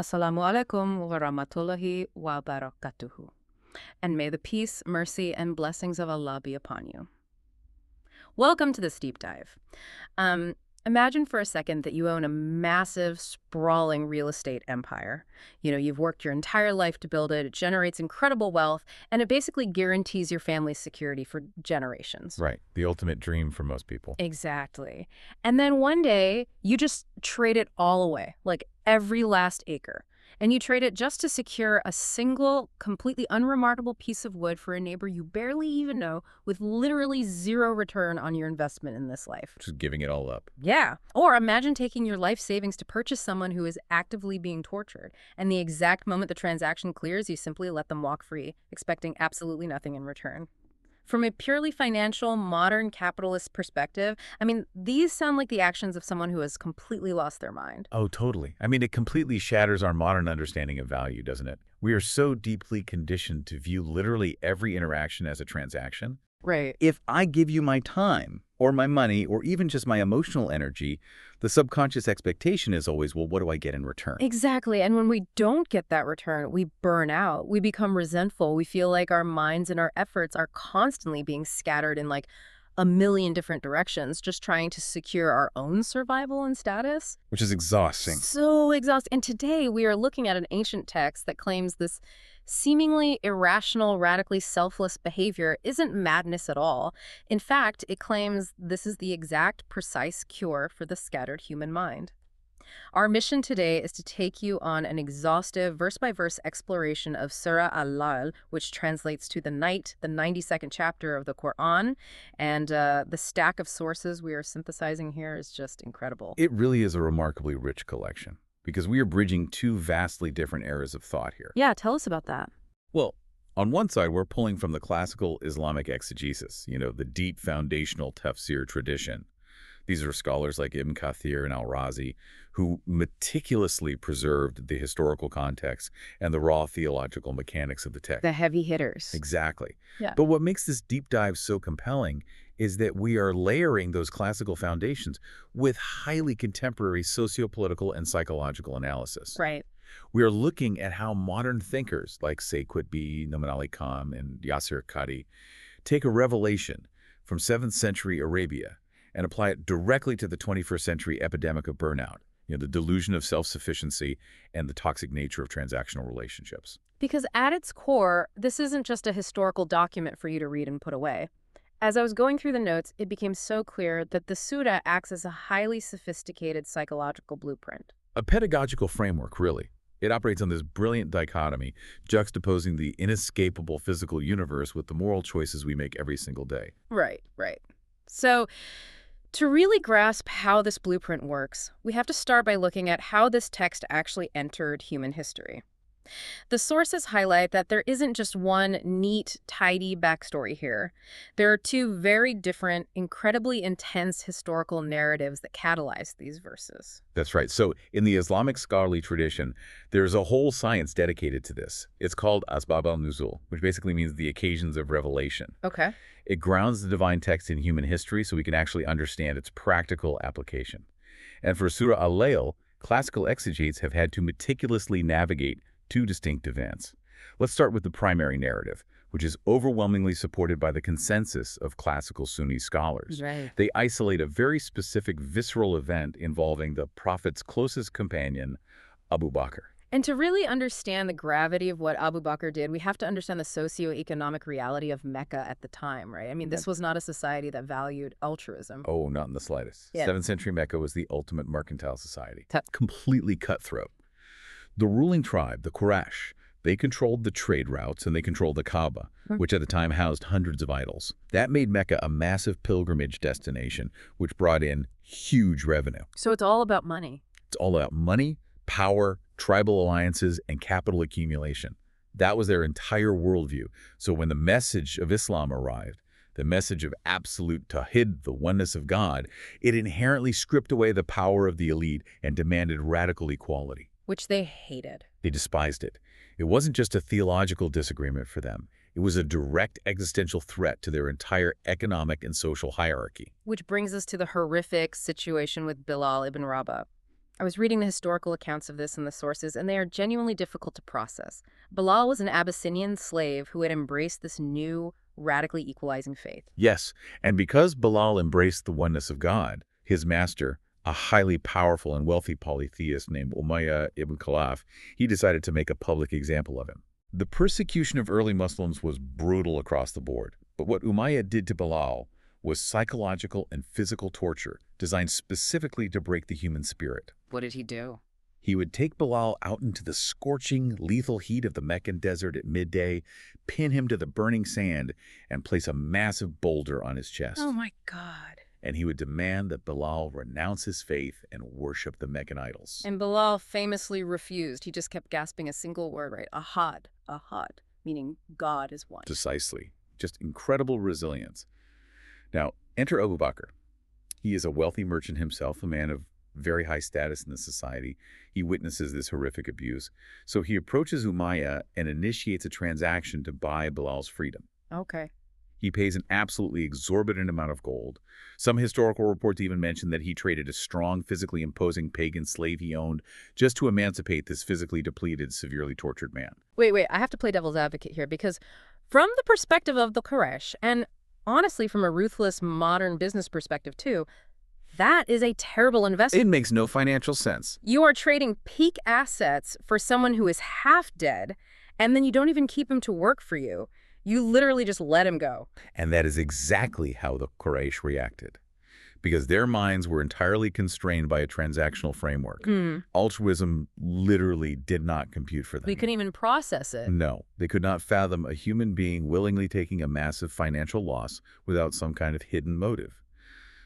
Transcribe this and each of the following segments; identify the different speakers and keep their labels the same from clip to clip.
Speaker 1: Assalamu alaikum wa rahmatullahi wa barakatuhu. And may the peace, mercy, and blessings of Allah be upon you. Welcome to this deep dive. Imagine for a second that you own a massive, sprawling real estate empire. You've worked your entire life to build it, it generates incredible wealth, and it basically guarantees your family's security for generations.
Speaker 2: Right. The ultimate dream for most people.
Speaker 1: Exactly. And then one day, you just trade it all away, like every last acre. And you trade it just to secure a single, completely unremarkable piece of wood for a neighbor you barely even know, with literally zero return on your investment in this life.
Speaker 2: Just giving it all up.
Speaker 1: Yeah. Or imagine taking your life savings to purchase someone who is actively being tortured. And the exact moment the transaction clears, you simply let them walk free, expecting absolutely nothing in return. From a purely financial, modern capitalist perspective, these sound like the actions of someone who has completely lost their mind.
Speaker 2: Oh, totally. It completely shatters our modern understanding of value, doesn't it? We are so deeply conditioned to view literally every interaction as a transaction.
Speaker 1: Right.
Speaker 2: If I give you my time or my money or even just my emotional energy, the subconscious expectation is always, well, what do I get in return?
Speaker 1: Exactly. And when we don't get that return, we burn out. We become resentful. We feel like our minds and our efforts are constantly being scattered in like a million different directions, just trying to secure our own survival and status.
Speaker 2: Which is exhausting.
Speaker 1: So exhausting. And today we are looking at an ancient text that claims this seemingly irrational, radically selfless behavior isn't madness at all. In fact, it claims this is the exact, precise cure for the scattered human mind. Our mission today is to take you on an exhaustive, verse-by-verse exploration of Surah Al-Layl, which translates to the night, the 92nd chapter of the Quran, and the stack of sources we are synthesizing here is just incredible.
Speaker 2: It really is a remarkably rich collection, because we are bridging two vastly different eras of thought here.
Speaker 1: Yeah, tell us about that.
Speaker 2: Well, on one side, we're pulling from the classical Islamic exegesis, the deep foundational tafsir tradition. These are scholars like Ibn Kathir and Al-Razi who meticulously preserved the historical context and the raw theological mechanics of the text.
Speaker 1: The heavy hitters.
Speaker 2: Exactly.
Speaker 1: Yeah.
Speaker 2: But what makes this deep dive so compelling is that we are layering those classical foundations with highly contemporary sociopolitical and psychological analysis.
Speaker 1: Right.
Speaker 2: We are looking at how modern thinkers like Say Qutb, Nouman Ali Khan, and Yasir Qadhi take a revelation from 7th century Arabia and apply it directly to the 21st century epidemic of burnout, the delusion of self-sufficiency and the toxic nature of transactional relationships.
Speaker 1: Because at its core, this isn't just a historical document for you to read and put away. As I was going through the notes, it became so clear that the Surah acts as a highly sophisticated psychological blueprint.
Speaker 2: A pedagogical framework, really. It operates on this brilliant dichotomy, juxtaposing the inescapable physical universe with the moral choices we make every single day.
Speaker 1: Right. So, to really grasp how this blueprint works, we have to start by looking at how this text actually entered human history. The sources highlight that there isn't just one neat, tidy backstory here. There are two very different, incredibly intense historical narratives that catalyze these verses.
Speaker 2: That's right. So in the Islamic scholarly tradition, there's a whole science dedicated to this. It's called Asbab al-Nuzul, which basically means the occasions of revelation.
Speaker 1: Okay.
Speaker 2: It grounds the divine text in human history so we can actually understand its practical application. And for Surah Al-Layl, classical exegetes have had to meticulously navigate two distinct events. Let's start with the primary narrative, which is overwhelmingly supported by the consensus of classical Sunni scholars.
Speaker 1: Right.
Speaker 2: They isolate a very specific visceral event involving the Prophet's closest companion, Abu Bakr.
Speaker 1: And to really understand the gravity of what Abu Bakr did, we have to understand the socioeconomic reality of Mecca at the time, right? This was not a society that valued altruism.
Speaker 2: Oh, not in the slightest.
Speaker 1: Yeah.
Speaker 2: 7th century Mecca was the ultimate mercantile society. Completely cutthroat. The ruling tribe, the Quraysh, they controlled the trade routes and they controlled the Kaaba, which at the time housed hundreds of idols. That made Mecca a massive pilgrimage destination, which brought in huge revenue.
Speaker 1: So it's all about money.
Speaker 2: It's all about money, power, tribal alliances, and capital accumulation. That was their entire worldview. So when the message of Islam arrived, the message of absolute tawhid, the oneness of God, it inherently stripped away the power of the elite and demanded radical equality.
Speaker 1: Which they hated.
Speaker 2: They despised it. It wasn't just a theological disagreement for them. It was a direct existential threat to their entire economic and social hierarchy.
Speaker 1: Which brings us to the horrific situation with Bilal ibn Rabah. I was reading the historical accounts of this in the sources, and they are genuinely difficult to process. Bilal was an Abyssinian slave who had embraced this new, radically equalizing faith.
Speaker 2: Yes, and because Bilal embraced the oneness of God, his master, a highly powerful and wealthy polytheist named Umayyah ibn Khalaf, he decided to make a public example of him. The persecution of early Muslims was brutal across the board, but what Umayyah did to Bilal was psychological and physical torture designed specifically to break the human spirit.
Speaker 1: What did he do?
Speaker 2: He would take Bilal out into the scorching, lethal heat of the Meccan desert at midday, pin him to the burning sand, and place a massive boulder on his chest.
Speaker 1: Oh my God.
Speaker 2: And he would demand that Bilal renounce his faith and worship the Meccan idols.
Speaker 1: And Bilal famously refused. He just kept gasping a single word, right? Ahad, meaning God is one.
Speaker 2: Precisely. Just incredible resilience. Now, enter Abu Bakr. He is a wealthy merchant himself, a man of very high status in the society. He witnesses this horrific abuse. So he approaches Umayyah and initiates a transaction to buy Bilal's freedom.
Speaker 1: Okay.
Speaker 2: He pays an absolutely exorbitant amount of gold. Some historical reports even mention that he traded a strong, physically imposing pagan slave he owned just to emancipate this physically depleted, severely tortured man.
Speaker 1: Wait, I have to play devil's advocate here because from the perspective of the Quraysh, and honestly from a ruthless modern business perspective too, that is a terrible investment.
Speaker 2: It makes no financial sense.
Speaker 1: You are trading peak assets for someone who is half dead, and then you don't even keep him to work for you. You literally just let him go.
Speaker 2: And that is exactly how the Quraysh reacted, because their minds were entirely constrained by a transactional framework. Altruism literally did not compute for them.
Speaker 1: We couldn't even process it.
Speaker 2: No, they could not fathom a human being willingly taking a massive financial loss without some kind of hidden motive.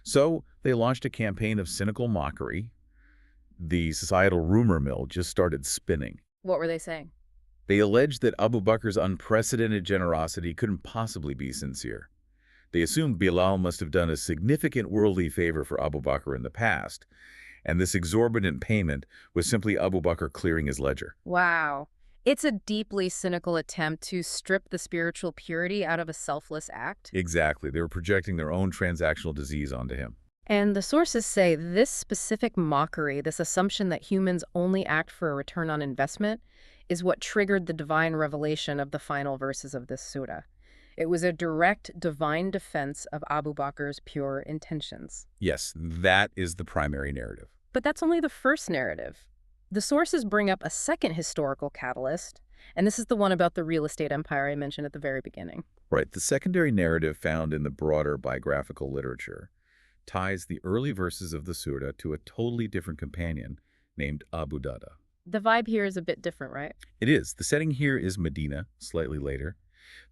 Speaker 2: So they launched a campaign of cynical mockery. The societal rumor mill just started spinning.
Speaker 1: What were they saying?
Speaker 2: They alleged that Abu Bakr's unprecedented generosity couldn't possibly be sincere. They assumed Bilal must have done a significant worldly favor for Abu Bakr in the past, and this exorbitant payment was simply Abu Bakr clearing his ledger.
Speaker 1: Wow. It's a deeply cynical attempt to strip the spiritual purity out of a selfless act.
Speaker 2: Exactly. They were projecting their own transactional disease onto him.
Speaker 1: And the sources say this specific mockery, this assumption that humans only act for a return on investment, is what triggered the divine revelation of the final verses of this surah. It was a direct divine defense of Abu Bakr's pure intentions.
Speaker 2: Yes, that is the primary narrative.
Speaker 1: But that's only the first narrative. The sources bring up a second historical catalyst, and this is the one about the real estate empire I mentioned at the very beginning.
Speaker 2: Right. The secondary narrative found in the broader biographical literature ties the early verses of the surah to a totally different companion named Abu Dada.
Speaker 1: The vibe here is a bit different, right?
Speaker 2: It is. The setting here is Medina, slightly later.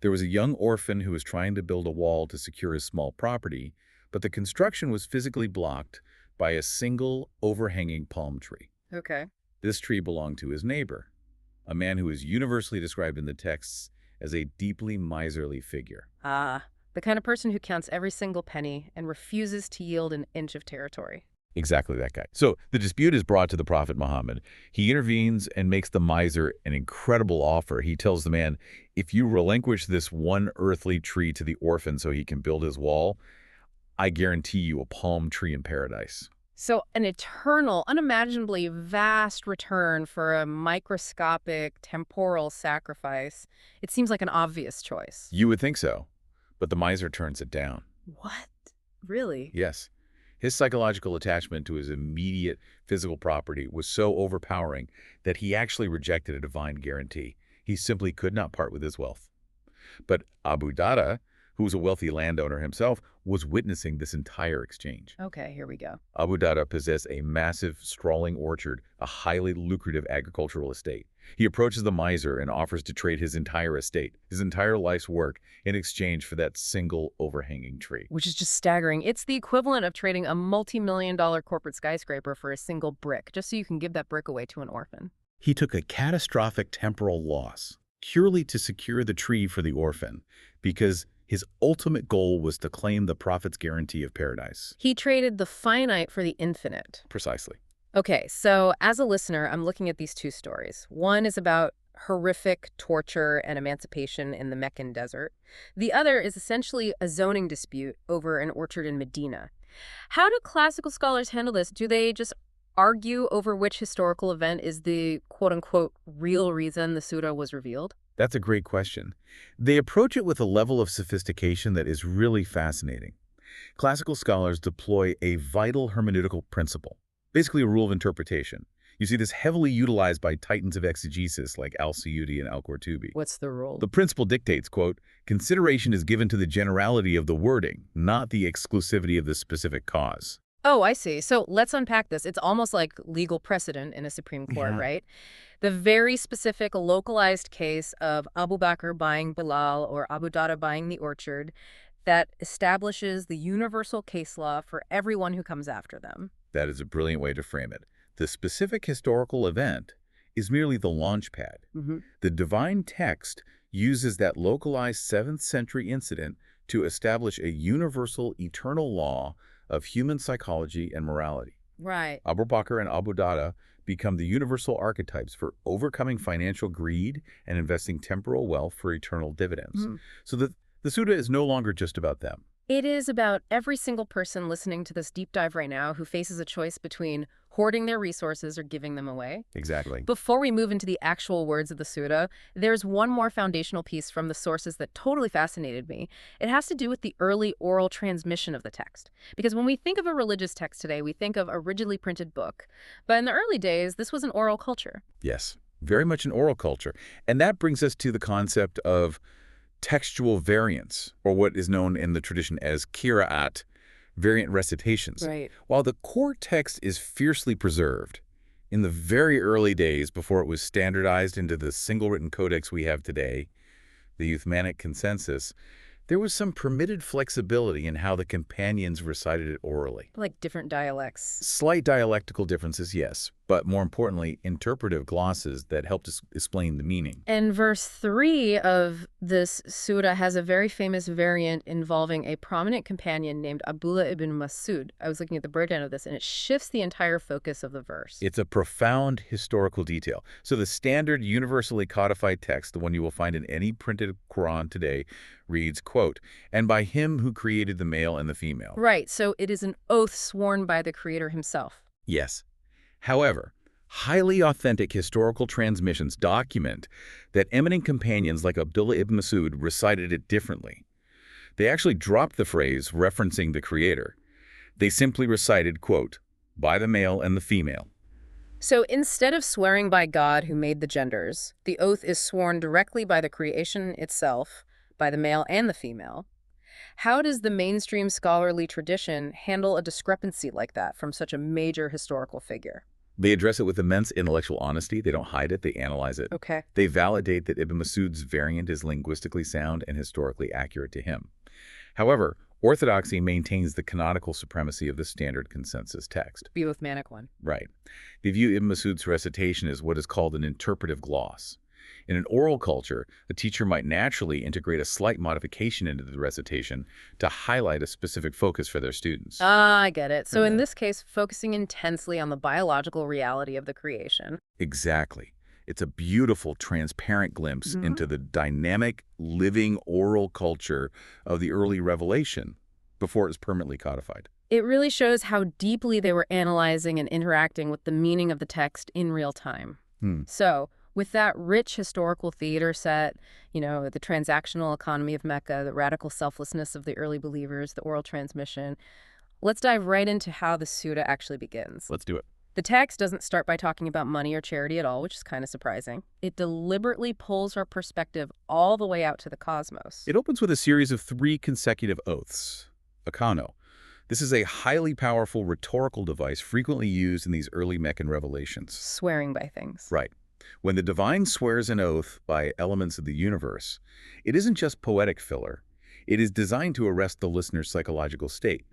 Speaker 2: There was a young orphan who was trying to build a wall to secure his small property, but the construction was physically blocked by a single overhanging palm tree.
Speaker 1: Okay.
Speaker 2: This tree belonged to his neighbor, a man who is universally described in the texts as a deeply miserly figure.
Speaker 1: Ah, the kind of person who counts every single penny and refuses to yield an inch of territory.
Speaker 2: Exactly that guy. So the dispute is brought to the Prophet Muhammad. He intervenes and makes the miser an incredible offer. He tells the man, if you relinquish this one earthly tree to the orphan so he can build his wall, I guarantee you a palm tree in paradise.
Speaker 1: So an eternal, unimaginably vast return for a microscopic temporal sacrifice. It seems like an obvious choice.
Speaker 2: You would think so, but the miser turns it down.
Speaker 1: What? Really?
Speaker 2: Yes. His psychological attachment to his immediate physical property was so overpowering that he actually rejected a divine guarantee. He simply could not part with his wealth. But Abu Dada, who was a wealthy landowner himself, was witnessing this entire exchange.
Speaker 1: Okay, here we go.
Speaker 2: Abu Dada possessed a massive, sprawling orchard, a highly lucrative agricultural estate. He approaches the miser and offers to trade his entire estate, his entire life's work, in exchange for that single overhanging tree.
Speaker 1: Which is just staggering. It's the equivalent of trading a multi-million-dollar corporate skyscraper for a single brick, just so you can give that brick away to an orphan.
Speaker 2: He took a catastrophic temporal loss, purely to secure the tree for the orphan, because his ultimate goal was to claim the prophet's guarantee of paradise.
Speaker 1: He traded the finite for the infinite.
Speaker 2: Precisely.
Speaker 1: Okay, so as a listener, I'm looking at these two stories. One is about horrific torture and emancipation in the Meccan desert. The other is essentially a zoning dispute over an orchard in Medina. How do classical scholars handle this? Do they just argue over which historical event is the quote-unquote real reason the Surah was revealed?
Speaker 2: That's a great question. They approach it with a level of sophistication that is really fascinating. Classical scholars deploy a vital hermeneutical principle, basically a rule of interpretation. You see this heavily utilized by titans of exegesis like Al-Suyuti and Al-Qurtubi.
Speaker 1: What's the rule?
Speaker 2: The principle dictates, quote, consideration is given to the generality of the wording, not the exclusivity of the specific cause.
Speaker 1: Oh, I see. So let's unpack this. It's almost like legal precedent in a Supreme Court,
Speaker 2: Yeah.
Speaker 1: right? The very specific localized case of Abu Bakr buying Bilal or Abu Dada buying the orchard that establishes the universal case law for everyone who comes after them.
Speaker 2: That is a brilliant way to frame it. The specific historical event is merely the launch pad.
Speaker 1: Mm-hmm.
Speaker 2: The divine text uses that localized 7th century incident to establish a universal eternal law of human psychology and morality.
Speaker 1: Right.
Speaker 2: Abu Bakr and Abu Dada become the universal archetypes for overcoming financial greed and investing temporal wealth for eternal dividends.
Speaker 1: Mhm.
Speaker 2: So the Surah is no longer just about them.
Speaker 1: It is about every single person listening to this deep dive right now who faces a choice between hoarding their resources or giving them away.
Speaker 2: Exactly.
Speaker 1: Before we move into the actual words of the Surah, there's one more foundational piece from the sources that totally fascinated me. It has to do with the early oral transmission of the text. Because when we think of a religious text today, we think of a rigidly printed book. But in the early days, this was an oral culture.
Speaker 2: Yes, very much an oral culture. And that brings us to the concept of textual variants, or what is known in the tradition as qira'at, variant recitations.
Speaker 1: Right.
Speaker 2: While the core text is fiercely preserved, in the very early days before it was standardized into the single written codex we have today, the Uthmanic consensus, there was some permitted flexibility in how the companions recited it orally.
Speaker 1: Like different dialects.
Speaker 2: Slight dialectical differences, yes, but more importantly, interpretive glosses that helped us explain the meaning.
Speaker 1: And verse 3 of this surah has a very famous variant involving a prominent companion named Abdullah ibn Masud. I was looking at the breakdown of this, and it shifts the entire focus of the verse.
Speaker 2: It's a profound historical detail. So the standard universally codified text, the one you will find in any printed Quran today, reads, quote, and by him who created the male and the female.
Speaker 1: Right, so it is an oath sworn by the Creator himself.
Speaker 2: Yes. However, highly authentic historical transmissions document that eminent companions like Abdullah ibn Masud recited it differently. They actually dropped the phrase referencing the Creator. They simply recited, quote, by the male and the female.
Speaker 1: So instead of swearing by God who made the genders, the oath is sworn directly by the creation itself, by the male and the female. How does the mainstream scholarly tradition handle a discrepancy like that from such a major historical figure?
Speaker 2: They address it with immense intellectual honesty. They don't hide it. They analyze it.
Speaker 1: Okay.
Speaker 2: They validate that Ibn Masud's variant is linguistically sound and historically accurate to him. However, orthodoxy maintains the canonical supremacy of the standard consensus text.
Speaker 1: The Uthmanic one.
Speaker 2: Right. They view Ibn Masud's recitation as what is called an interpretive gloss. In an oral culture, the teacher might naturally integrate a slight modification into the recitation to highlight a specific focus for their students.
Speaker 1: Ah, I get it. So in
Speaker 2: Yeah.
Speaker 1: this case, focusing intensely on the biological reality of the creation.
Speaker 2: Exactly. It's a beautiful, transparent glimpse
Speaker 1: Mhm.
Speaker 2: into the dynamic, living oral culture of the early revelation before it was permanently codified.
Speaker 1: It really shows how deeply they were analyzing and interacting with the meaning of the text in real time. So, with that rich historical theater set, the transactional economy of Mecca, the radical selflessness of the early believers, the oral transmission, let's dive right into how the surah actually begins.
Speaker 2: Let's do it.
Speaker 1: The text doesn't start by talking about money or charity at all, which is kind of surprising. It deliberately pulls our perspective all the way out to the cosmos.
Speaker 2: It opens with a series of 3 consecutive oaths. Akano. This is a highly powerful rhetorical device frequently used in these early Meccan revelations.
Speaker 1: Swearing by things.
Speaker 2: Right. When the divine swears an oath by elements of the universe, it isn't just poetic filler. It is designed to arrest the listener's psychological state.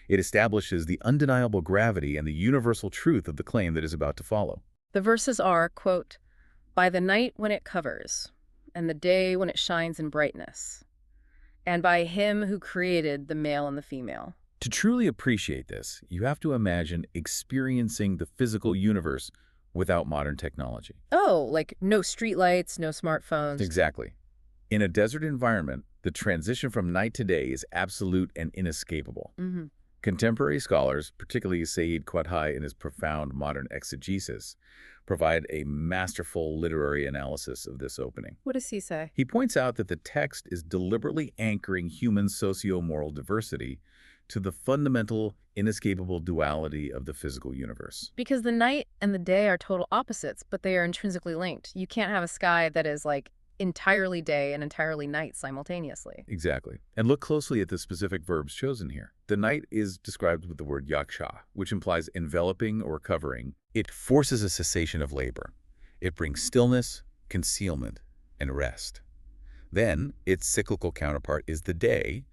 Speaker 2: It establishes the undeniable gravity and the universal truth of the claim that is about to follow.
Speaker 1: The verses are, quote, by the night when it covers, and the day when it shines in brightness, and by him who created the male and the female.
Speaker 2: To truly appreciate this, you have to imagine experiencing the physical universe without modern technology.
Speaker 1: Oh, like no streetlights, no smartphones.
Speaker 2: Exactly. In a desert environment, the transition from night to day is absolute and inescapable.
Speaker 1: Mm-hmm.
Speaker 2: Contemporary scholars, particularly Sayyid Qutbhai in his profound modern exegesis, provide a masterful literary analysis of this opening.
Speaker 1: What does he say?
Speaker 2: He points out that the text is deliberately anchoring human socio-moral diversity to the fundamental, inescapable duality of the physical universe.
Speaker 1: Because the night and the day are total opposites, but they are intrinsically linked. You can't have a sky that is like entirely day and entirely night simultaneously.
Speaker 2: Exactly. And look closely at the specific verbs chosen here. The night is described with the word yaksha, which implies enveloping or covering. It forces a cessation of labor. It brings stillness, concealment, and rest. Then, its cyclical counterpart is the day,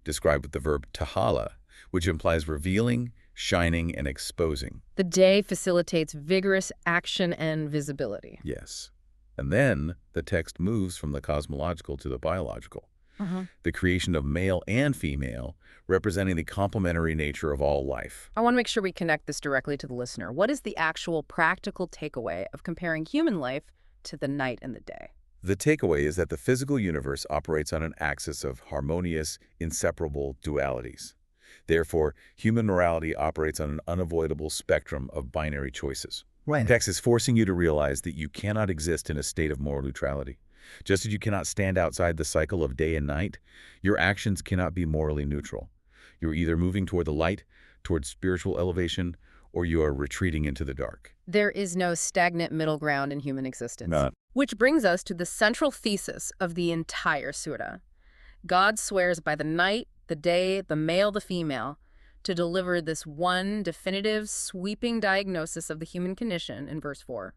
Speaker 2: described with the verb tahala, which implies revealing, shining, and exposing.
Speaker 1: The day facilitates vigorous action and visibility.
Speaker 2: Yes. And then the text moves from the cosmological to the biological. The creation of male and female, representing the complementary nature of all life.
Speaker 1: I want to make sure we connect this directly to the listener. What is the actual practical takeaway of comparing human life to the night and the day?
Speaker 2: The takeaway is that the physical universe operates on an axis of harmonious, inseparable dualities. Therefore, human morality operates on an unavoidable spectrum of binary choices.
Speaker 3: Right.
Speaker 2: The text is forcing you to realize that you cannot exist in a state of moral neutrality. Just as you cannot stand outside the cycle of day and night, your actions cannot be morally neutral. You're either moving toward the light, towards spiritual elevation, or you are retreating into the dark.
Speaker 1: There is no stagnant middle ground in human existence.
Speaker 2: None.
Speaker 1: Which brings us to the central thesis of the entire surah. God swears by the night, the day, the male, the female, to deliver this one definitive, sweeping diagnosis of the human condition in verse 4.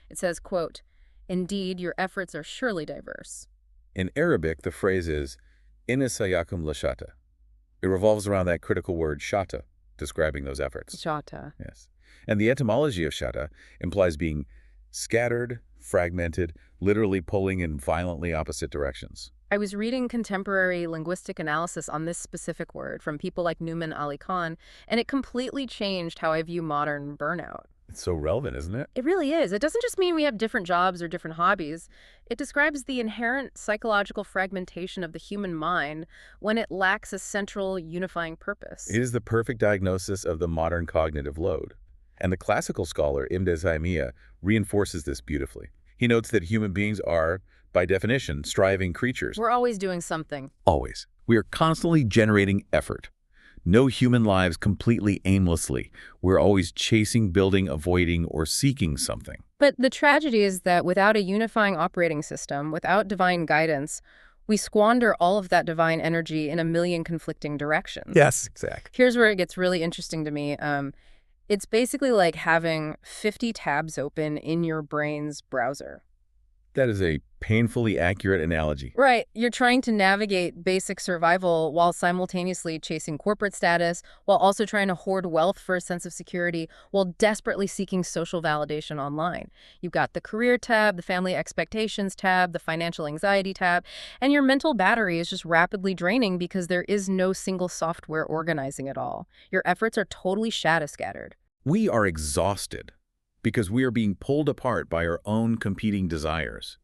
Speaker 1: It says, quote, "Indeed, your efforts are surely diverse."
Speaker 2: In Arabic, the phrase is, "Inna sayakum lashata." It revolves around that critical word, shata, describing those efforts.
Speaker 1: Shata.
Speaker 2: Yes. And the etymology of shata implies being scattered, fragmented, literally pulling in violently opposite directions.
Speaker 1: I was reading contemporary linguistic analysis on this specific word from people like Numan Ali Khan, and it completely changed how I view modern burnout.
Speaker 2: It's so relevant, isn't it?
Speaker 1: It really is. It doesn't just mean we have different jobs or different hobbies. It describes the inherent psychological fragmentation of the human mind when it lacks a central unifying purpose.
Speaker 2: It is the perfect diagnosis of the modern cognitive load. And the classical scholar Ibn Taymiyyah reinforces this beautifully. He notes that human beings are, by definition, striving creatures.
Speaker 1: We're always doing something.
Speaker 2: Always. We are constantly generating effort. No human lives completely aimlessly. We're always chasing, building, avoiding, or seeking something.
Speaker 1: But the tragedy is that without a unifying operating system, without divine guidance, we squander all of that divine energy in a million conflicting directions.
Speaker 3: Yes, exactly.
Speaker 1: Here's where it gets really interesting to me. It's basically like having 50 tabs open in your brain's browser.
Speaker 2: That is a painfully accurate analogy.
Speaker 1: Right. You're trying to navigate basic survival while simultaneously chasing corporate status, while also trying to hoard wealth for a sense of security, while desperately seeking social validation online. You've got the career tab, the family expectations tab, the financial anxiety tab, and your mental battery is just rapidly draining because there is no single software organizing it all. Your efforts are totally shadow-scattered.
Speaker 2: We are exhausted because we are being pulled apart by our own competing desires.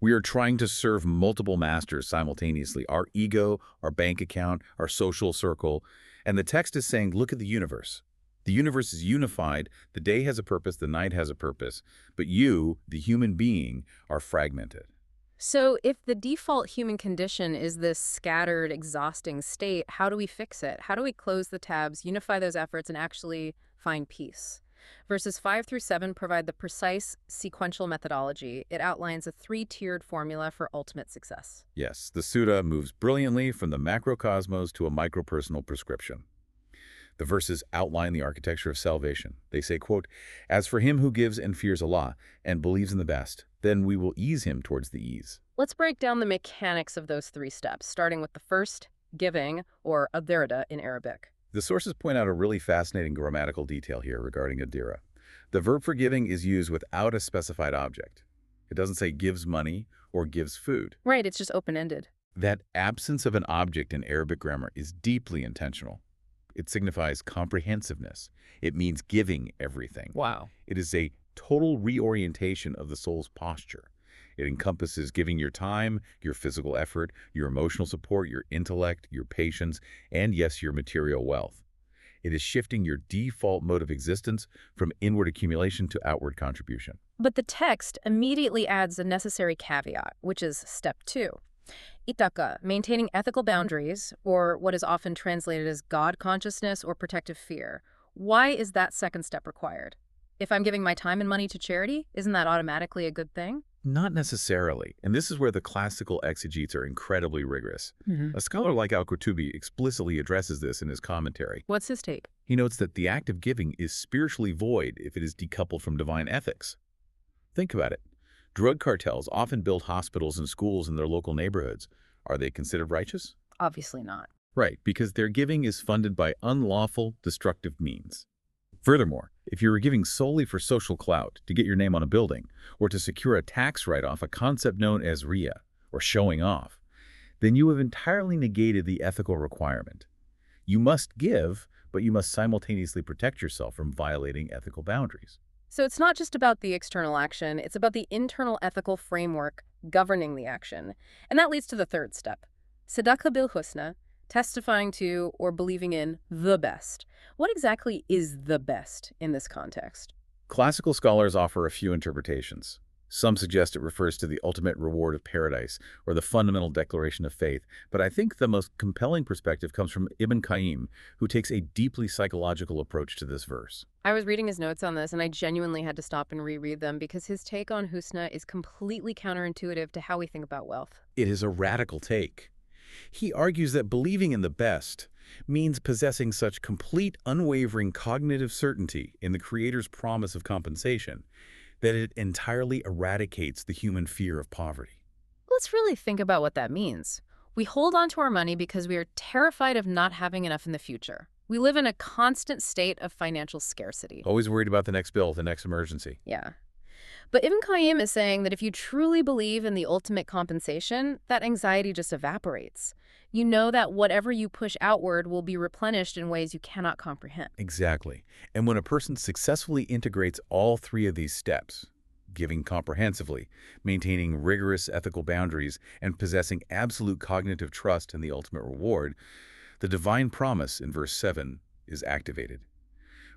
Speaker 2: We are trying to serve multiple masters simultaneously, our ego, our bank account, our social circle. And the text is saying, look at the universe. The universe is unified. The day has a purpose. The night has a purpose. But you, the human being, are fragmented.
Speaker 1: So if the default human condition is this scattered, exhausting state, how do we fix it? How do we close the tabs, unify those efforts, and actually find peace? Verses 5 through 7 provide the precise sequential methodology. It outlines a 3-tiered formula for ultimate success.
Speaker 2: Yes, the Surah moves brilliantly from the macrocosmos to a micropersonal prescription. The verses outline the architecture of salvation. They say, quote, "As for him who gives and fears Allah and believes in the best, then we will ease him towards the ease."
Speaker 1: Let's break down the mechanics of those 3 steps, starting with the first, giving, or adirda in Arabic.
Speaker 2: The sources point out a really fascinating grammatical detail here regarding adira. The verb for giving is used without a specified object. It doesn't say gives money or gives food.
Speaker 1: Right, it's just open-ended.
Speaker 2: That absence of an object in Arabic grammar is deeply intentional. It signifies comprehensiveness. It means giving everything.
Speaker 3: Wow.
Speaker 2: It is a total reorientation of the soul's posture. It encompasses giving your time, your physical effort, your emotional support, your intellect, your patience, and yes, your material wealth. It is shifting your default mode of existence from inward accumulation to outward contribution.
Speaker 1: But the text immediately adds a necessary caveat, which is step 2. Itaka, maintaining ethical boundaries, or what is often translated as God consciousness or protective fear. Why is that second step required? If I'm giving my time and money to charity, isn't that automatically a good thing?
Speaker 2: Not necessarily, and this is where the classical exegetes are incredibly rigorous. A scholar like Al-Qurtubi explicitly addresses this in his commentary.
Speaker 1: What's his take?
Speaker 2: He notes that the act of giving is spiritually void if it is decoupled from divine ethics. Think about it. Drug cartels often build hospitals and schools in their local neighborhoods. Are they considered righteous?
Speaker 1: Obviously not.
Speaker 2: Right, because their giving is funded by unlawful, destructive means. Furthermore, if you were giving solely for social clout, to get your name on a building, or to secure a tax write-off, a concept known as riya, or showing off, then you have entirely negated the ethical requirement. You must give, but you must simultaneously protect yourself from violating ethical boundaries.
Speaker 1: So it's not just about the external action, it's about the internal ethical framework governing the action. And that leads to the third step. Sadaqah bil husna, testifying to or believing in the best. What exactly is the best in this context?
Speaker 2: Classical scholars offer a few interpretations. Some suggest it refers to the ultimate reward of paradise or the fundamental declaration of faith, but I think the most compelling perspective comes from Ibn Qayyim, who takes a deeply psychological approach to this verse.
Speaker 1: I was reading his notes on this, and I genuinely had to stop and reread them because his take on husna is completely counterintuitive to how we think about wealth.
Speaker 2: It is a radical take. He argues that believing in the best means possessing such complete, unwavering cognitive certainty in the Creator's promise of compensation that it entirely eradicates the human fear of poverty.
Speaker 1: Let's really think about what that means. We hold on to our money because we are terrified of not having enough in the future. We live in a constant state of financial scarcity.
Speaker 2: Always worried about the next bill, the next emergency.
Speaker 1: Yeah. But Ibn Qayyim is saying that if you truly believe in the ultimate compensation, that anxiety just evaporates. You know that whatever you push outward will be replenished in ways you cannot comprehend.
Speaker 2: Exactly. And when a person successfully integrates all three of these steps, giving comprehensively, maintaining rigorous ethical boundaries, and possessing absolute cognitive trust in the ultimate reward, the divine promise in verse 7 is activated.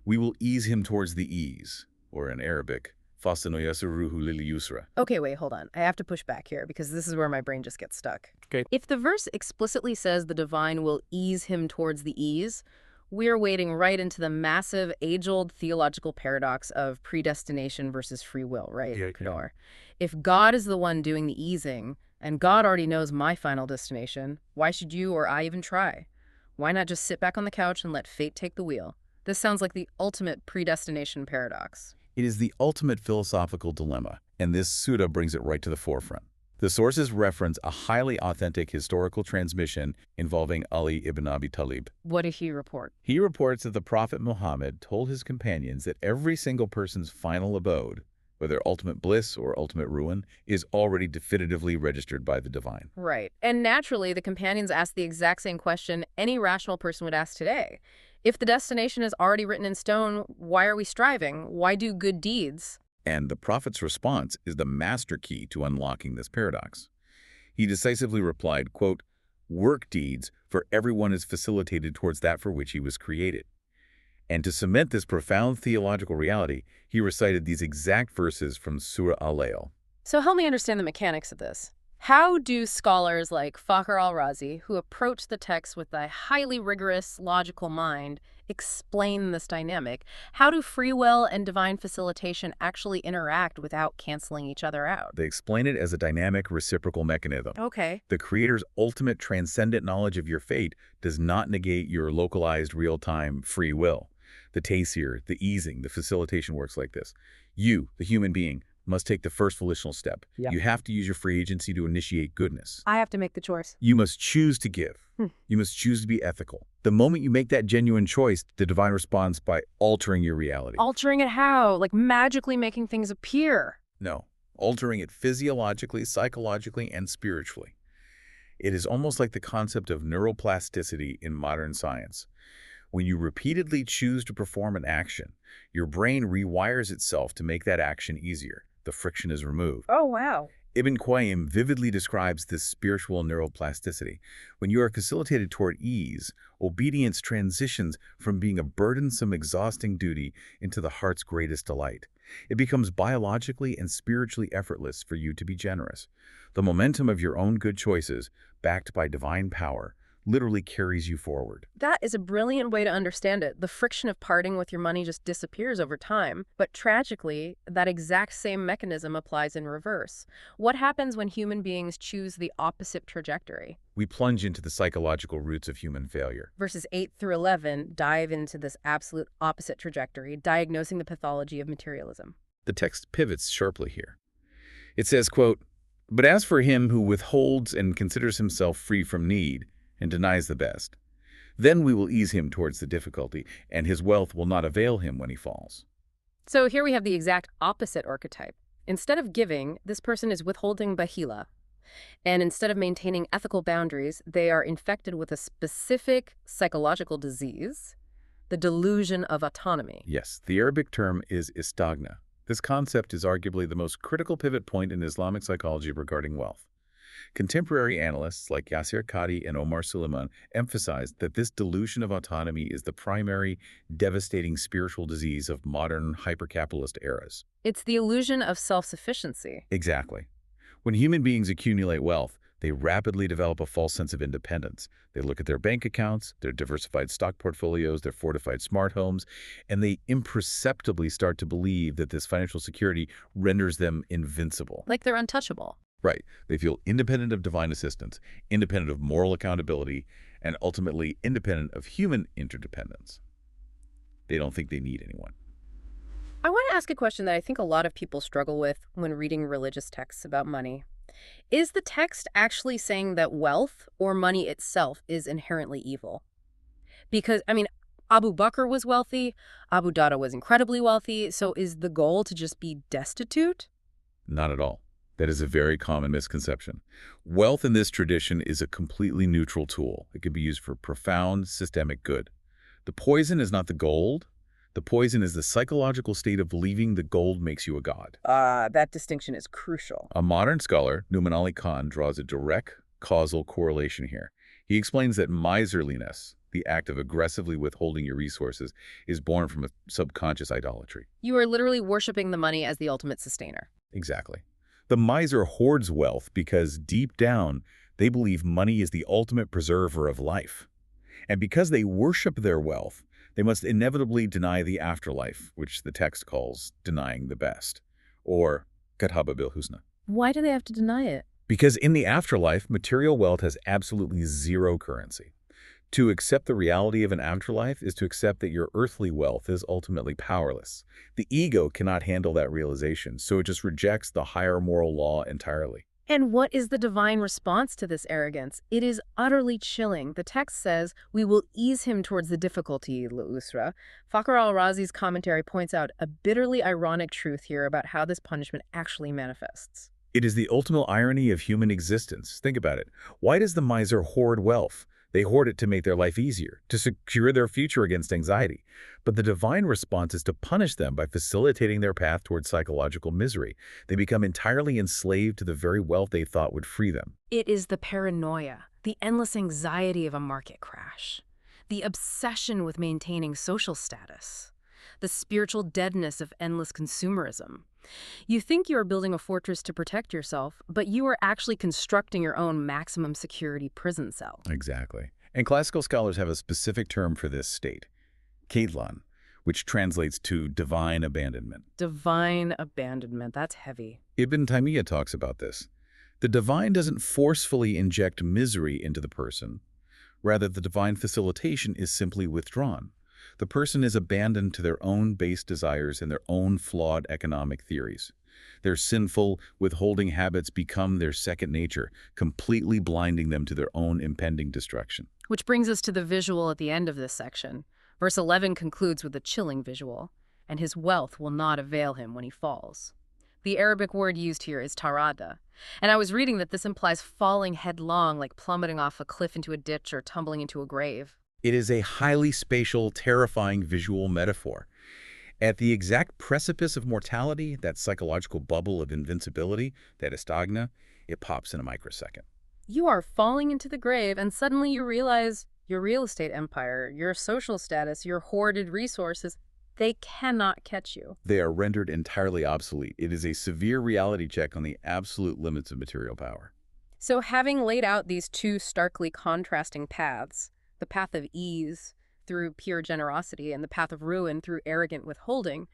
Speaker 2: We will ease him towards the ease, or in Arabic, fasanoyasuruhu lil yusra.
Speaker 1: Okay, wait, hold on. I have to push back here because this is where my brain just gets stuck.
Speaker 2: Okay.
Speaker 1: If the verse explicitly says the divine will ease him towards the ease, we're wading right into the massive, age-old theological paradox of predestination versus free will, right?
Speaker 2: Yeah,
Speaker 1: Kador? If God is the one doing the easing, and God already knows my final destination, why should you or I even try? Why not just sit back on the couch and let fate take the wheel? This sounds like the ultimate predestination paradox.
Speaker 2: It is the ultimate philosophical dilemma, and this surah brings it right to the forefront. The sources reference a highly authentic historical transmission involving Ali ibn Abi Talib.
Speaker 1: What did he report?
Speaker 2: He reports that the Prophet Muhammad told his companions that every single person's final abode, whether ultimate bliss or ultimate ruin, is already definitively registered by the divine.
Speaker 1: Right. And naturally, the companions asked the exact same question any rational person would ask today. If the destination is already written in stone, why are we striving? Why do good deeds?
Speaker 2: And the Prophet's response is the master key to unlocking this paradox. He decisively replied, quote, "Work deeds, for everyone is facilitated towards that for which he was created." And to cement this profound theological reality, he recited these exact verses from Surah Al-Layl.
Speaker 1: So help me understand the mechanics of this. How do scholars like Fakhr al-Razi, who approach the text with a highly rigorous, logical mind, explain this dynamic? How do free will and divine facilitation actually interact without canceling each other out?
Speaker 2: They explain it as a dynamic reciprocal mechanism.
Speaker 1: Okay.
Speaker 2: The Creator's ultimate transcendent knowledge of your fate does not negate your localized real-time free will. The taysir, the easing, the facilitation works like this. You, the human being, must take the first volitional step.
Speaker 1: Yeah.
Speaker 2: You have to use your free agency to initiate goodness.
Speaker 1: I have to make the choice.
Speaker 2: You must choose to give. You must choose to be ethical. The moment you make that genuine choice, the divine responds by altering your reality.
Speaker 1: Altering it how? Like magically making things appear?
Speaker 2: No, altering it physiologically, psychologically, and spiritually. It is almost like the concept of neuroplasticity in modern science. When you repeatedly choose to perform an action, your brain rewires itself to make that action easier. The friction is removed.
Speaker 1: Oh, wow.
Speaker 2: Ibn Qayyim vividly describes this spiritual neuroplasticity. When you are facilitated toward ease, obedience transitions from being a burdensome, exhausting duty into the heart's greatest delight. It becomes biologically and spiritually effortless for you to be generous. The momentum of your own good choices, backed by divine power, literally carries you forward.
Speaker 1: That is a brilliant way to understand it. The friction of parting with your money just disappears over time. But tragically, that exact same mechanism applies in reverse. What happens when human beings choose the opposite trajectory?
Speaker 2: We plunge into the psychological roots of human failure.
Speaker 1: Verses 8 through 11 dive into this absolute opposite trajectory, diagnosing the pathology of materialism.
Speaker 2: The text pivots sharply here. It says, quote, "But as for him who withholds and considers himself free from need, and denies the best, then we will ease him towards the difficulty, and his wealth will not avail him when he falls."
Speaker 1: So here we have the exact opposite archetype. Instead of giving, this person is withholding bahila. And instead of maintaining ethical boundaries, they are infected with a specific psychological disease, the delusion of autonomy.
Speaker 2: Yes, the Arabic term is istagna. This concept is arguably the most critical pivot point in Islamic psychology regarding wealth. Contemporary analysts like Yasser Qadi and Omar Suleiman emphasized that this delusion of autonomy is the primary, devastating spiritual disease of modern hypercapitalist eras.
Speaker 1: It's the illusion of self-sufficiency.
Speaker 2: Exactly. When human beings accumulate wealth, they rapidly develop a false sense of independence. They look at their bank accounts, their diversified stock portfolios, their fortified smart homes, and they imperceptibly start to believe that this financial security renders them invincible.
Speaker 1: Like they're untouchable.
Speaker 2: Right. They feel independent of divine assistance, independent of moral accountability, and ultimately independent of human interdependence. They don't think they need anyone.
Speaker 1: I want to ask a question that I think a lot of people struggle with when reading religious texts about money. Is the text actually saying that wealth or money itself is inherently evil? Because, Abu Bakr was wealthy, Abu Dawud was incredibly wealthy, so is the goal to just be destitute?
Speaker 2: Not at all. That is a very common misconception. Wealth in this tradition is a completely neutral tool. It can be used for profound systemic good. The poison is not the gold. The poison is the psychological state of believing the gold makes you a god.
Speaker 1: That distinction is crucial.
Speaker 2: A modern scholar, Numan Ali Khan, draws a direct causal correlation here. He explains that miserliness, the act of aggressively withholding your resources, is born from a subconscious idolatry.
Speaker 1: You are literally worshiping the money as the ultimate sustainer.
Speaker 2: Exactly. The miser hoards wealth because deep down, they believe money is the ultimate preserver of life. And because they worship their wealth, they must inevitably deny the afterlife, which the text calls denying the best, or kathaba bil husna.
Speaker 1: Why do they have to deny it?
Speaker 2: Because in the afterlife, material wealth has absolutely zero currency. To accept the reality of an afterlife is to accept that your earthly wealth is ultimately powerless. The ego cannot handle that realization, so it just rejects the higher moral law entirely.
Speaker 1: And what is the divine response to this arrogance? It is utterly chilling. The text says, "We will ease him towards the difficulty, L'Usra." Fakhr al-Razi's commentary points out a bitterly ironic truth here about how this punishment actually manifests.
Speaker 2: It is the ultimate irony of human existence. Think about it. Why does the miser hoard wealth? They hoard it to make their life easier, to secure their future against anxiety. But the divine response is to punish them by facilitating their path towards psychological misery. They become entirely enslaved to the very wealth they thought would free them.
Speaker 1: It is the paranoia, the endless anxiety of a market crash, the obsession with maintaining social status, the spiritual deadness of endless consumerism. You think you are building a fortress to protect yourself, but you are actually constructing your own maximum security prison cell.
Speaker 2: Exactly. And classical scholars have a specific term for this state, Kaidlan, which translates to divine abandonment.
Speaker 1: Divine abandonment, that's heavy.
Speaker 2: Ibn Taymiyyah talks about this. The divine doesn't forcefully inject misery into the person. Rather, the divine facilitation is simply withdrawn. The person is abandoned to their own base desires and their own flawed economic theories. Their sinful, withholding habits become their second nature, completely blinding them to their own impending destruction.
Speaker 1: Which brings us to the visual at the end of this section. Verse 11 concludes with a chilling visual, "And his wealth will not avail him when he falls." The Arabic word used here is tarada. And I was reading that this implies falling headlong, like plummeting off a cliff into a ditch or tumbling into a grave.
Speaker 2: It is a highly spatial, terrifying visual metaphor. At the exact precipice of mortality, that psychological bubble of invincibility, that istagna, it pops in a microsecond.
Speaker 1: You are falling into the grave, and suddenly you realize your real estate empire, your social status, your hoarded resources, they cannot catch you.
Speaker 2: They are rendered entirely obsolete. It is a severe reality check on the absolute limits of material power.
Speaker 1: So, having laid out these two starkly contrasting paths, the path of ease through pure generosity and the path of ruin through arrogant withholding,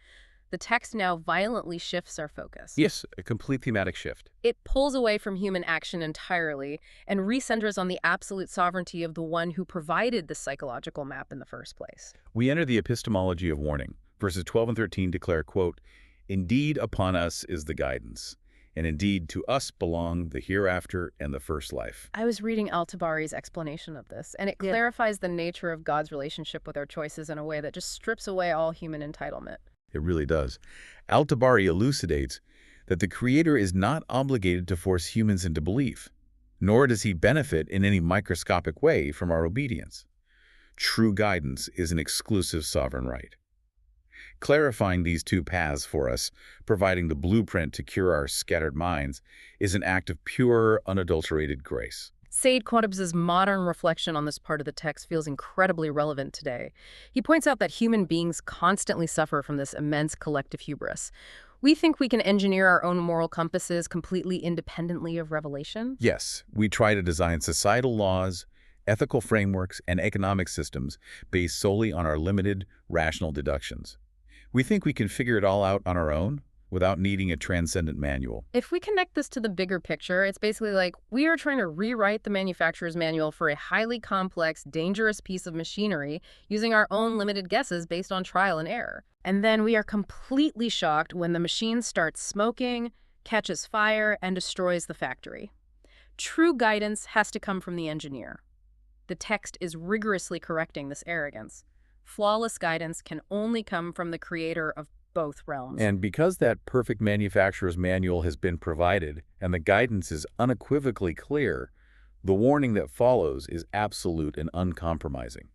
Speaker 1: the text now violently shifts our focus.
Speaker 2: Yes, a complete thematic shift.
Speaker 1: It pulls away from human action entirely and recenters on the absolute sovereignty of the one who provided the psychological map in the first place.
Speaker 2: We enter the epistemology of warning. Verses 12 and 13 declare, quote, "Indeed upon us is the guidance, and indeed to us belong the hereafter and the first life."
Speaker 1: I was reading Al-Tabari's explanation of this, and it clarifies the nature of God's relationship with our choices in a way that just strips away all human entitlement.
Speaker 2: It really does. Al-Tabari elucidates that the Creator is not obligated to force humans into belief, nor does he benefit in any microscopic way from our obedience. True guidance is an exclusive sovereign right. Clarifying these two paths for us, providing the blueprint to cure our scattered minds, is an act of pure, unadulterated grace.
Speaker 1: Said Qutb's modern reflection on this part of the text feels incredibly relevant today. He points out that human beings constantly suffer from this immense collective hubris. We think we can engineer our own moral compasses completely independently of revelation.
Speaker 2: Yes, we try to design societal laws, ethical frameworks, and economic systems based solely on our limited, rational deductions. We think we can figure it all out on our own without needing a transcendent manual.
Speaker 1: If we connect this to the bigger picture, it's basically like we are trying to rewrite the manufacturer's manual for a highly complex, dangerous piece of machinery using our own limited guesses based on trial and error. And then we are completely shocked when the machine starts smoking, catches fire, and destroys the factory. True guidance has to come from the engineer. The text is rigorously correcting this arrogance. Flawless guidance can only come from the creator of both realms.
Speaker 2: And because that perfect manufacturer's manual has been provided and the guidance is unequivocally clear, the warning that follows is absolute and uncompromising.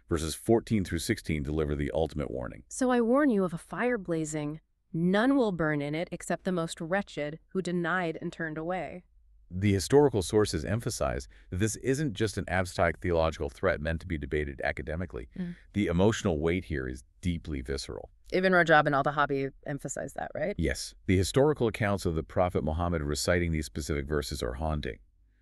Speaker 2: Verses 14 through 16 deliver the ultimate warning.
Speaker 1: So I warn you of a fire blazing. None will burn in it except the most wretched who denied and turned away.
Speaker 2: The historical sources emphasize that this isn't just an abstract theological threat meant to be debated academically. The emotional weight here is deeply visceral.
Speaker 1: Ibn Rajab and Al-Tahabi emphasize that, right?
Speaker 2: Yes, the historical accounts of the Prophet Muhammad reciting these specific verses are haunting.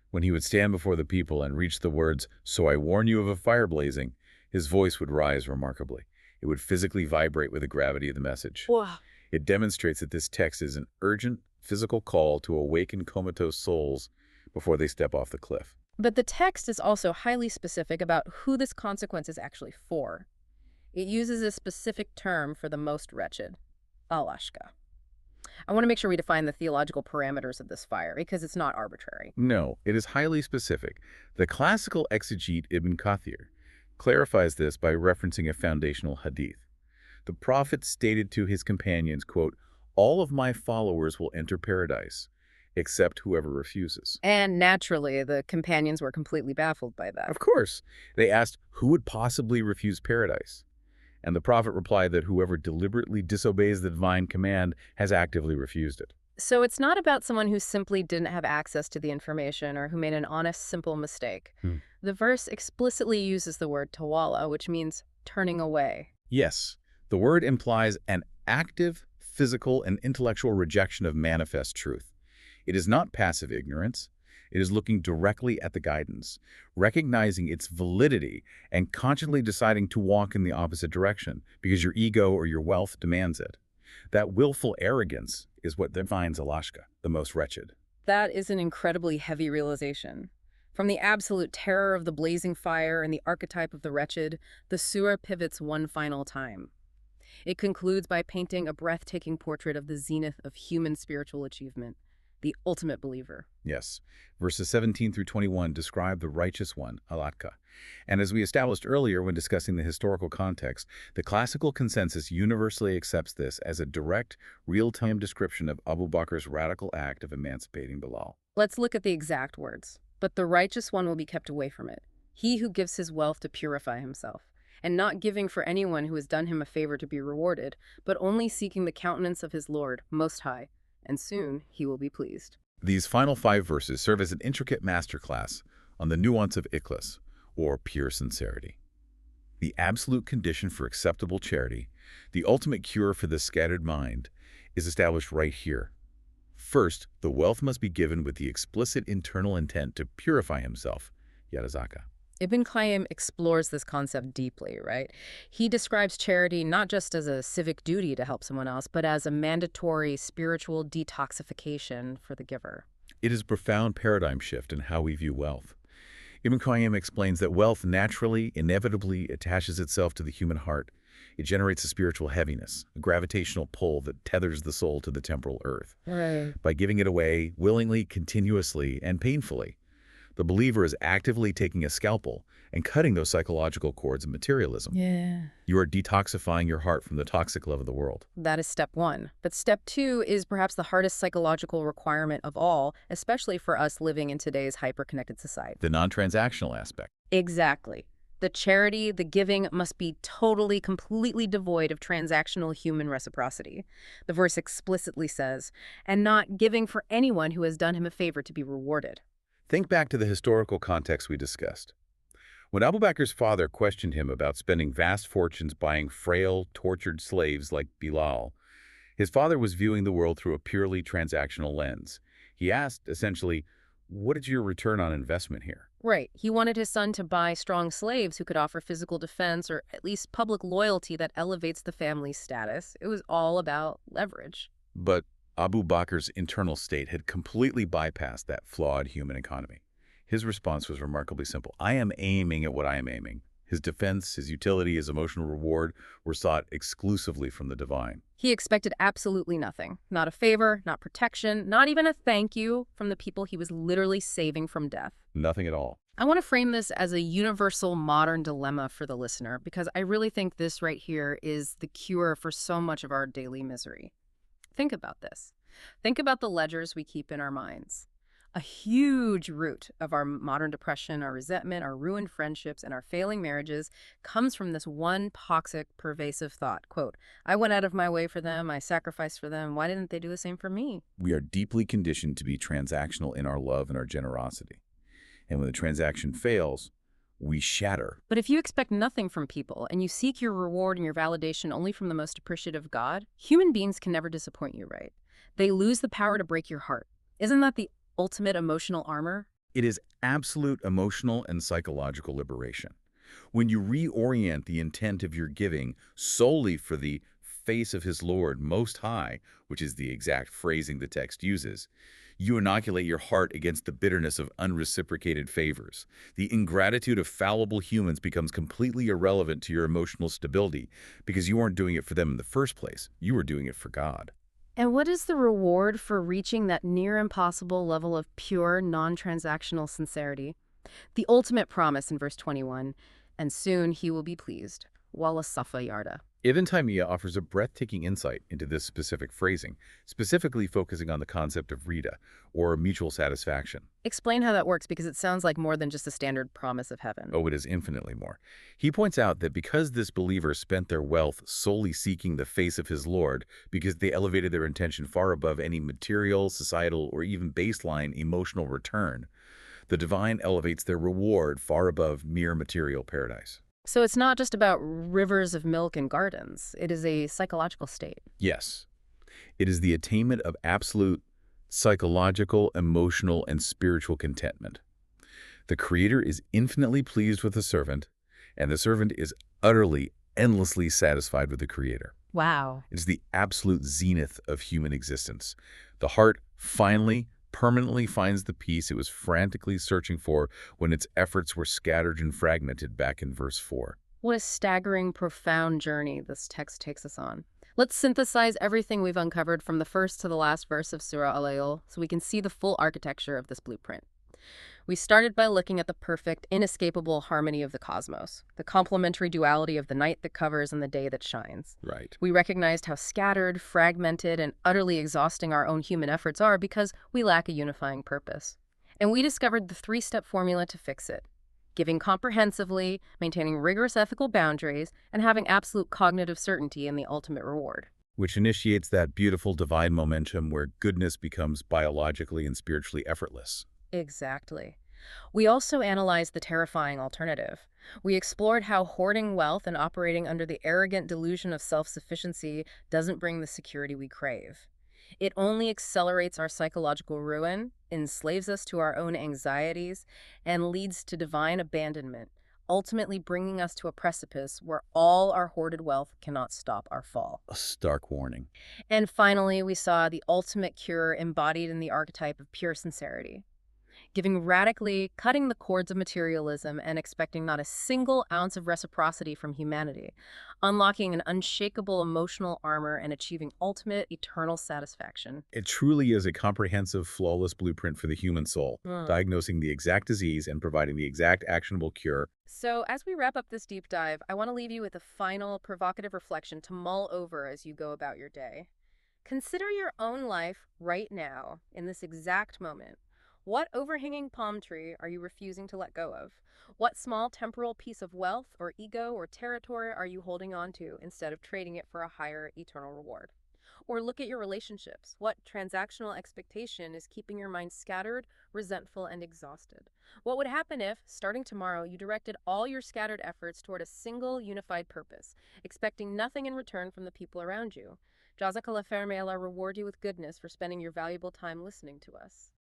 Speaker 2: When he would stand before the people and reach the words, "So I warn you of a fire blazing," his voice would rise remarkably. It would physically vibrate with the gravity of the message.
Speaker 1: Wow.
Speaker 2: It demonstrates that this text is an urgent, physical call to awaken comatose souls before they step off the cliff.
Speaker 1: But the text is also highly specific about who this consequence is actually for. It uses a specific term for the most wretched, al-ashqa. I want to make sure we define the theological parameters of this fire, because it's not arbitrary.
Speaker 2: No, it is highly specific. The classical exegete Ibn Kathir clarifies this by referencing a foundational hadith. The prophet stated to his companions, quote, "All of my followers will enter paradise, except whoever refuses."
Speaker 1: And naturally, the companions were completely baffled by that.
Speaker 2: Of course, they asked, who would possibly refuse paradise? And the prophet replied that whoever deliberately disobeys the divine command has actively refused it.
Speaker 1: So it's not about someone who simply didn't have access to the information or who made an honest, simple mistake. The verse explicitly uses the word tawalla, which means turning away.
Speaker 2: Yes, the word implies an active, physical, and intellectual rejection of manifest truth. It is not passive ignorance. It is looking directly at the guidance, recognizing its validity, and consciously deciding to walk in the opposite direction because your ego or your wealth demands it. That willful arrogance is what defines al-ashqa, the most wretched.
Speaker 1: That is an incredibly heavy realization. From the absolute terror of the blazing fire and the archetype of the wretched, the surah pivots one final time. It concludes by painting a breathtaking portrait of the zenith of human spiritual achievement, the ultimate believer.
Speaker 2: Yes. Verses 17 through 21 describe the righteous one, al-Atqa. And as we established earlier when discussing the historical context, the classical consensus universally accepts this as a direct, real-time description of Abu Bakr's radical act of emancipating Bilal.
Speaker 1: Let's look at the exact words. But the righteous one will be kept away from it, he who gives his wealth to purify himself. and not giving for anyone who has done him a favor to be rewarded, but only seeking the countenance of his Lord, Most High, and soon he will be pleased.
Speaker 2: These final 5 verses serve as an intricate masterclass on the nuance of ikhlas, or pure sincerity. The absolute condition for acceptable charity, the ultimate cure for the scattered mind, is established right here. First, the wealth must be given with the explicit internal intent to purify himself, yadazaka.
Speaker 1: Ibn Qayyim explores this concept deeply, right? He describes charity not just as a civic duty to help someone else, but as a mandatory spiritual detoxification for the giver.
Speaker 2: It is a profound paradigm shift in how we view wealth. Ibn Qayyim explains that wealth naturally, inevitably attaches itself to the human heart. It generates a spiritual heaviness, a gravitational pull that tethers the soul to the temporal earth.
Speaker 1: Right.
Speaker 2: By giving it away willingly, continuously, and painfully, the believer is actively taking a scalpel and cutting those psychological cords of materialism.
Speaker 1: Yeah.
Speaker 2: You are detoxifying your heart from the toxic love of the world.
Speaker 1: That is step one. But step two is perhaps the hardest psychological requirement of all, especially for us living in today's hyper-connected society.
Speaker 2: The non-transactional aspect.
Speaker 1: Exactly. The charity, the giving, must be totally, completely devoid of transactional human reciprocity. The verse explicitly says, and not giving for anyone who has done him a favor to be rewarded.
Speaker 2: Think back to the historical context we discussed. When Abu Bakr's father questioned him about spending vast fortunes buying frail, tortured slaves like Bilal, his father was viewing the world through a purely transactional lens. He asked, essentially, what is your return on investment here?
Speaker 1: Right. He wanted his son to buy strong slaves who could offer physical defense or at least public loyalty that elevates the family's status. It was all about leverage.
Speaker 2: But Abu Bakr's internal state had completely bypassed that flawed human economy. His response was remarkably simple. I am aiming at what I am aiming. His defense, his utility, his emotional reward were sought exclusively from the divine.
Speaker 1: He expected absolutely nothing. Not a favor, not protection, not even a thank you from the people he was literally saving from death.
Speaker 2: Nothing at all.
Speaker 1: I want to frame this as a universal modern dilemma for the listener because I really think this right here is the cure for so much of our daily misery. Think about this. Think about the ledgers we keep in our minds. A huge root of our modern depression, our resentment, our ruined friendships, and our failing marriages comes from this one toxic, pervasive thought. Quote, I went out of my way for them, I sacrificed for them, why didn't they do the same for me?
Speaker 2: We are deeply conditioned to be transactional in our love and our generosity. And when the transaction fails, we shatter.
Speaker 1: But if you expect nothing from people and you seek your reward and your validation only from the most appreciative God, human beings can never disappoint you, right? They lose the power to break your heart. Isn't that the ultimate emotional armor?
Speaker 2: It is absolute emotional and psychological liberation. When you reorient the intent of your giving solely for the face of his Lord Most High, which is the exact phrasing the text uses, you inoculate your heart against the bitterness of unreciprocated favors. The ingratitude of fallible humans becomes completely irrelevant to your emotional stability because you weren't doing it for them in the first place. You were doing it for God.
Speaker 1: And what is the reward for reaching that near impossible level of pure, non-transactional sincerity? The ultimate promise in verse 21, and soon he will be pleased. Wala safa yarda.
Speaker 2: Ibn Taymiyyah offers a breathtaking insight into this specific phrasing, specifically focusing on the concept of rida, or mutual satisfaction.
Speaker 1: Explain how that works, because it sounds like more than just a standard promise of heaven.
Speaker 2: Oh, it is infinitely more. He points out that because this believer spent their wealth solely seeking the face of his Lord, because they elevated their intention far above any material, societal, or even baseline emotional return, the divine elevates their reward far above mere material paradise.
Speaker 1: So it's not just about rivers of milk and gardens. It is a psychological state.
Speaker 2: Yes, it is the attainment of absolute psychological, emotional, and spiritual contentment. The Creator is infinitely pleased with the servant, and the servant is utterly, endlessly satisfied with the Creator.
Speaker 1: Wow.
Speaker 2: It is the absolute zenith of human existence. The heart finally, permanently finds the peace it was frantically searching for when its efforts were scattered and fragmented back in verse 4.
Speaker 1: What a staggering, profound journey this text takes us on. Let's synthesize everything we've uncovered from the first to the last verse of Surah Al-Layl so we can see the full architecture of this blueprint. We started by looking at the perfect, inescapable harmony of the cosmos, the complementary duality of the night that covers and the day that shines.
Speaker 2: Right.
Speaker 1: We recognized how scattered, fragmented, and utterly exhausting our own human efforts are because we lack a unifying purpose. And we discovered the three-step formula to fix it. giving comprehensively, maintaining rigorous ethical boundaries, and having absolute cognitive certainty in the ultimate reward.
Speaker 2: Which initiates that beautiful divine momentum where goodness becomes biologically and spiritually effortless.
Speaker 1: Exactly. We also analyzed the terrifying alternative. We explored how hoarding wealth and operating under the arrogant delusion of self-sufficiency doesn't bring the security we crave. It only accelerates our psychological ruin, enslaves us to our own anxieties, and leads to divine abandonment, ultimately bringing us to a precipice where all our hoarded wealth cannot stop our fall.
Speaker 2: A stark warning.
Speaker 1: And finally, we saw the ultimate cure embodied in the archetype of pure sincerity, giving radically, cutting the cords of materialism and expecting not a single ounce of reciprocity from humanity, unlocking an unshakable emotional armor and achieving ultimate eternal satisfaction.
Speaker 2: It truly is a comprehensive, flawless blueprint for the human soul,
Speaker 1: Hmm.
Speaker 2: diagnosing the exact disease and providing the exact actionable cure.
Speaker 1: So, as we wrap up this deep dive, I want to leave you with a final provocative reflection to mull over as you go about your day. Consider your own life right now, in this exact moment. What overhanging palm tree are you refusing to let go of? What small temporal piece of wealth or ego or territory are you holding on to instead of trading it for a higher eternal reward? Or look at your relationships. What transactional expectation is keeping your mind scattered, resentful, and exhausted? What would happen if, starting tomorrow, you directed all your scattered efforts toward a single unified purpose, expecting nothing in return from the people around you? Jazakallah khair, may Allah reward you with goodness for spending your valuable time listening to us.